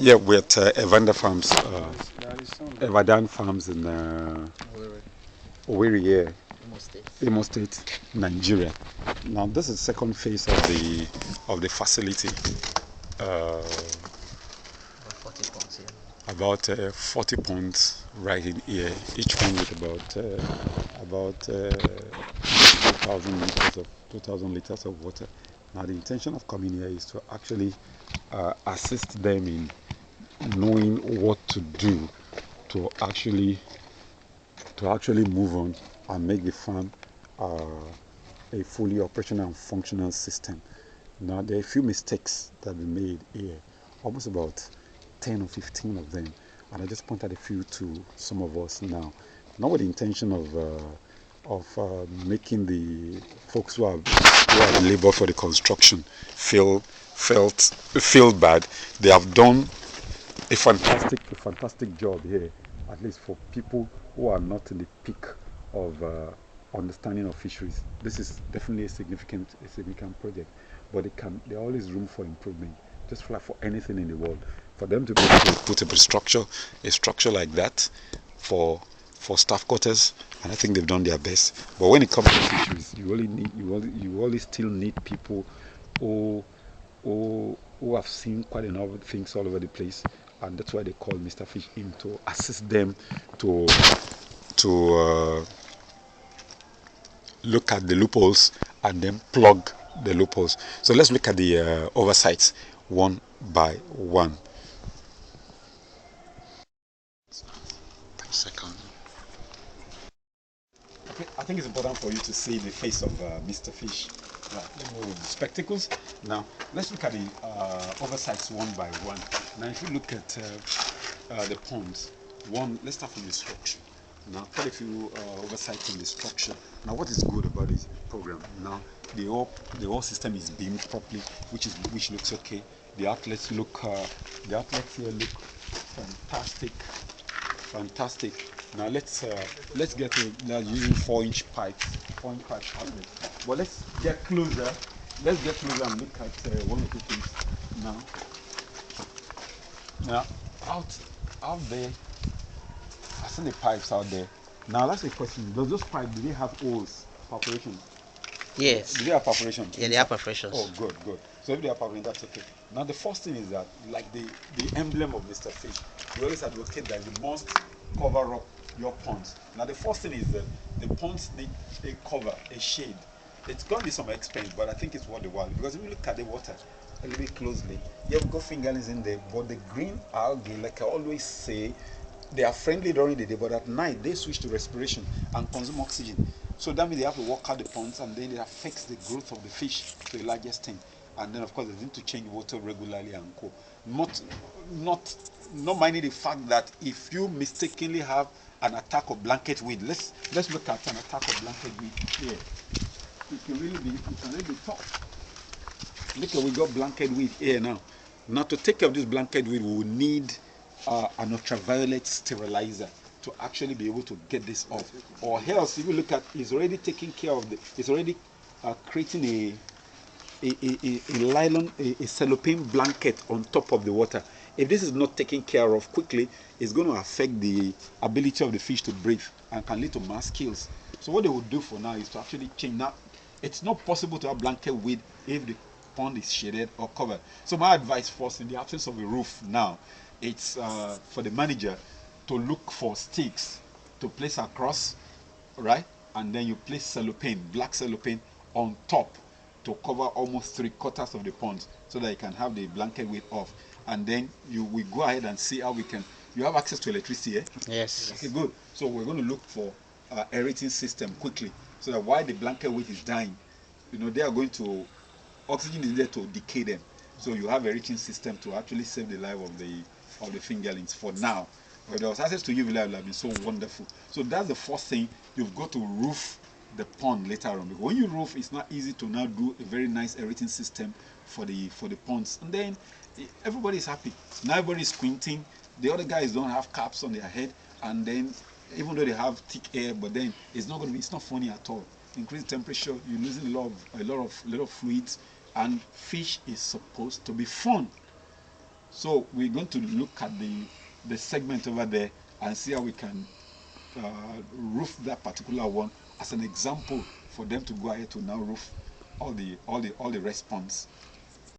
Yeah, we're at Evander Farms, Evadan Farms in Owerri, yeah, Imo State, Nigeria. Now this is the second phase of the facility. Uh, about 40 ponds right in here, each one with about 2,000 liters of water. Now the intention of coming here is to actually assist them in knowing what to do to actually move on and make the farm uh, a fully operational and functional system. Now there are a few mistakes that have been made here, almost about 10 or 15 of them, and I just pointed a few to some of us now, not with the intention of making the folks who have labored for the construction feel bad. They have done a fantastic job here, at least for people who are not in the peak of understanding of fisheries. This is definitely a significant project, but there always room for improvement. Just like for anything in the world, for them to be able to put a structure like that for staff quarters, and I think they've done their best. But when it comes to fisheries, you always still need people who who have seen quite a number of things all over the place, and that's why they call Mrfish in to assist them to to look at the loopholes and then plug the loopholes. So let's look at the oversights one by one. Second. Okay, I think it's important for you to see the face of Mr. Fish. Right, let me move the spectacles. Now, let's look at the oversights one by one. Now, if you look at the ponds, let's start from the structure. Now, quite a few oversights in the structure. Now, what is good about this program? Now, the whole system is beamed properly, which looks okay. The outlets here look fantastic. Now let's get to now using 4-inch pipes, 4-inch pipe outlets. But let's get closer. Let's get closer and look at one or two things now. Now out there, I see the pipes out there. Now that's the question: does those pipes, do they have holes, perforations? Yes. Do they have perforations? Yeah, they have perforations. Oh, good. So if they have perforations, that's okay. Now the first thing is that, like the emblem of Mr. Fish, we always advocate that you must cover up your ponds. Now the first thing is that the ponds need a cover, a shade. It's going to be some expense, but I think it's worth the while, because if you look at the water a little bit closely, you have got fingerlings in there, but the green algae, like I always say, they are friendly during the day, but at night they switch to respiration and consume oxygen. So that means they have to walk out the ponds, and then it affects the growth of the fish to a larger extent. And then of course they need to change water regularly and co. Not not minding the fact that if you mistakenly have an attack of blanket weed, let's look at an attack of blanket weed here. It can really be tough. Look at, we got blanket weed here now. Now to take care of this blanket weed, we will need an ultraviolet sterilizer to actually be able to get this off. Or else, if you look at, it's already taking care of it's already creating a nylon, a cellophane blanket on top of the water. If this is not taken care of quickly, it's going to affect the ability of the fish to breathe and can lead to mass kills. So what they will do for now is to actually change. Now, it's not possible to have blanket weed if the pond is shaded or covered. So my advice first, in the absence of a roof now, it's for the manager to look for sticks to place across, right? And then you place cellophane, black cellophane, on top to cover almost 3/4 of the pond, so that you can have the blanket weight off. And then we go ahead and see how we can. You have access to electricity, eh? Yes. Okay, good. So we're going to look for aerating system quickly, so that while the blanket weight is dying, they are going to, oxygen is there to decay them. So you have a reaching system to actually save the life of the fingerlings for now. But there was access to UV light would have been so wonderful. So that's the first thing. You've got to roof the pond later on, because when you roof, it's not easy to now do a very nice aerating system for the ponds. And then everybody's happy. Now everybody's squinting. The other guys don't have caps on their head, and then even though they have thick air, but then it's not funny at all. Increased temperature, you're losing a lot of fluids, and fish is supposed to be fun. So we're going to look at the segment over there and see how we can roof that particular one as an example for them to go ahead to now roof all the response.